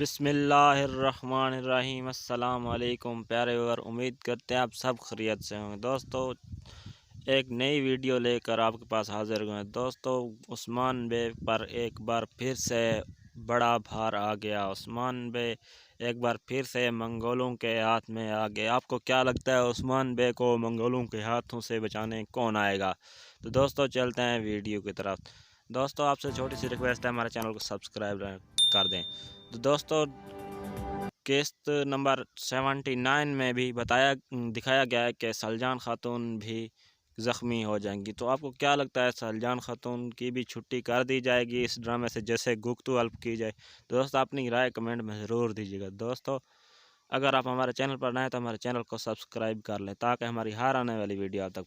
बिस्मिल्लाहिर्रहमानिर्रहीम। अस्सलाम वालेकुम प्यारे व्यूअर, उम्मीद करते हैं आप सब खैरियत से होंगे। दोस्तों, एक नई वीडियो लेकर आपके पास हाजिर हुए हैं। दोस्तों, उस्मान बे पर एक बार फिर से बड़ा भार आ गया। उस्मान बे एक बार फिर से मंगोलों के हाथ में आ गए। आपको क्या लगता है उस्मान बे को मंगोलों के हाथों से बचाने कौन आएगा? तो दोस्तों, चलते हैं वीडियो की तरफ। दोस्तों, आपसे छोटी सी रिक्वेस्ट है, हमारे चैनल को सब्सक्राइब कर दें। तो दोस्तों, किस्त नंबर 79 में भी दिखाया गया है कि सलमान खातून भी ज़ख्मी हो जाएंगी। तो आपको क्या लगता है, सलमान खातून की भी छुट्टी कर दी जाएगी इस ड्रामे से, जैसे गुफ्तगू हल्प की जाए? दोस्तों, अपनी राय कमेंट में ज़रूर दीजिएगा। दोस्तों, अगर आप हमारे चैनल पर नए हैं तो हमारे चैनल को सब्सक्राइब कर लें ताकि हमारी हर आने वाली वीडियो आप तक